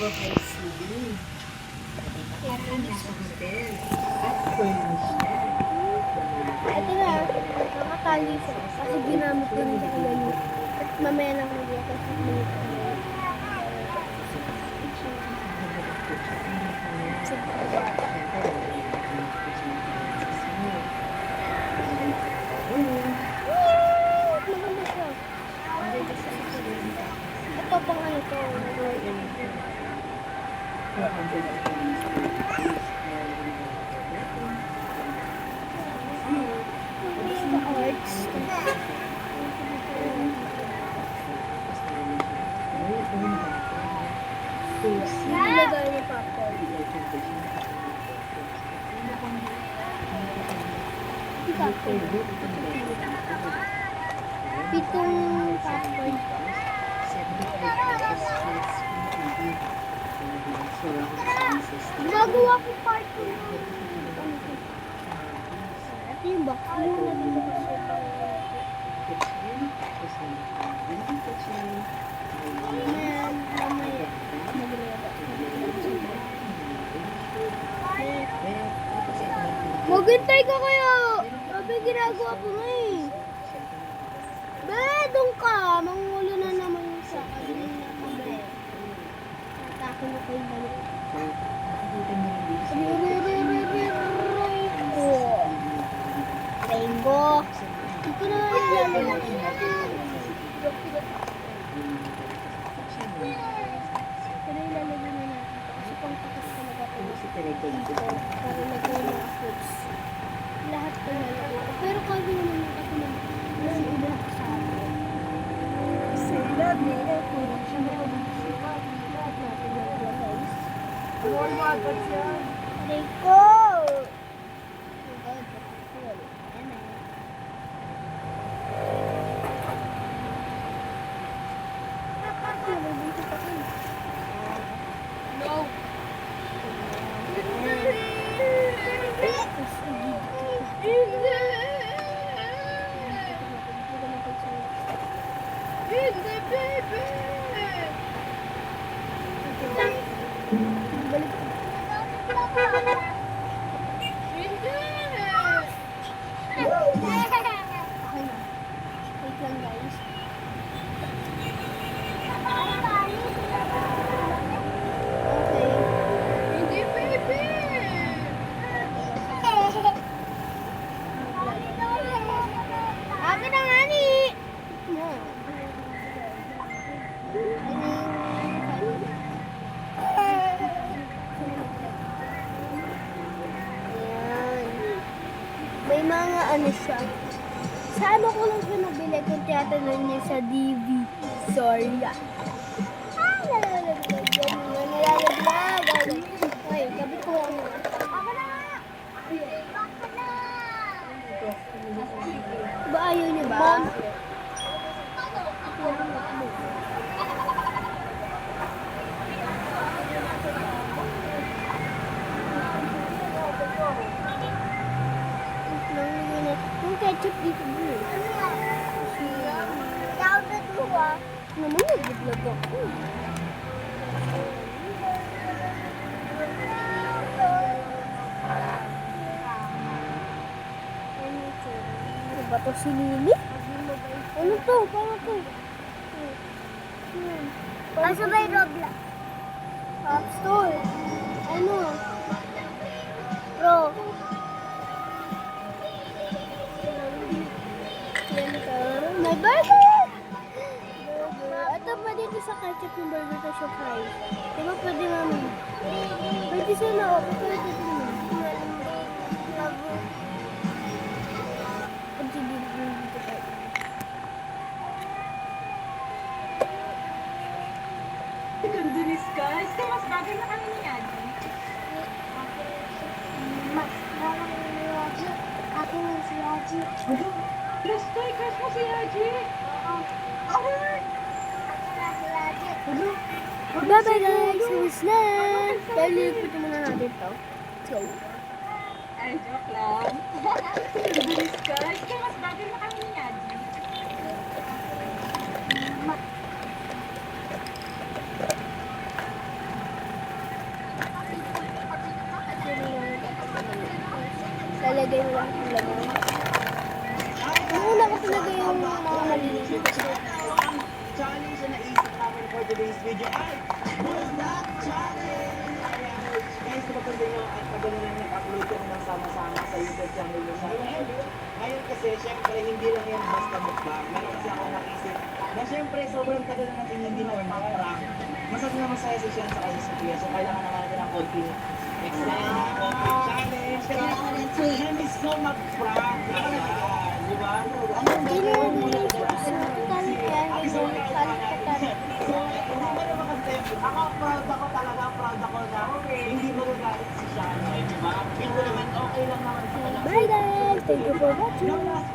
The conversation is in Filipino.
po kay CD. Kakain na sa hotel. At furnish na. Ito na, nakatali siya. Kasi ginamit ko rin siya kaya niya. At mamaya lang ko dito sa minute. Maganda siya. Ito pang ano to. Sa arts. Nilagay niya popcorn. Pitong popcorn. Gagawa ko part 2. Ito yung box. Ano na dito kasi mamaya. Maghintay ka kaya. Sabi ginagawa ko na eh. Be, doon ka. Mangulo na naman yung sa kagaling na kabe. Natako na kayo balik. Rainbow. Ito na yung pero ilalagay na natin ito kasi pang takas talaga ito para lagay mga fruits. Lahat ko lalagay ito. Pero kasi naman yung kasi yung iba na kasama. Sa ilabi, puro siya na lahat natin lalagay. More water siya. Rico! No. Hindi, baby! Hindi! Okay na. Wait lang, guys. Hindi, baby! Akin na nga ni! May mga ano siya. Sa ano ko lang siya nabili kung tiyatanan niya sa DV. Sorry ah. Nalalaglag. Ay, sabi ko ano. Ba ayaw niyo ba? Yung ketchup dito bro. Dapat mo ah. Naman nag-vlog ako. Ano ba to si Lily? Ano to? Paano to? Asa ba yung Roblox? App Store. Ano? Bro. My burger! Ito pa dito sa ketchup yung burger to siya fries. Diba pwede mami? Pwede siya na ako. Pwede dito naman. Pwede dito tayo. Kandunis guys, kaya mas bagay na kami ni Adi. Mas bagay ni Raji. Ako na si Raji. Crush ko, crush mo si Adi. Bye-bye guys! Who's next? Dahil ipito muna natin ito. So, Ay, joke lang. Kandunis guys, kaya mas bagay na kami ni Adi. ilagay mo lahat ng laman. Nauna ko talaga yung mga maliliit. Challenge na naisip namin for today's video ay Bulldog Challenge! Ayan, guys, kapag nyo at pag lang nag-upload kami ng sama-sama sa YouTube channel nyo sa ngayon kasi, syempre, hindi lang yan basta mukbang. Meron kasi ako nakisip na syempre, sobrang tagal na natin hindi na prank. Masaya na masaya si Sean sa kasi Sophia. So, kailangan naman natin ng konting extend, konting challenge. Kaya, yan is so mag-prank. Ayan, di ba? Ang Hindi na yung talent yan. Ako proud ako talaga, proud ako na hindi magagalit si Sean. Di ba? Hindi naman okay lang naman sa kanya. Bye guys! Thank you for watching! Yung last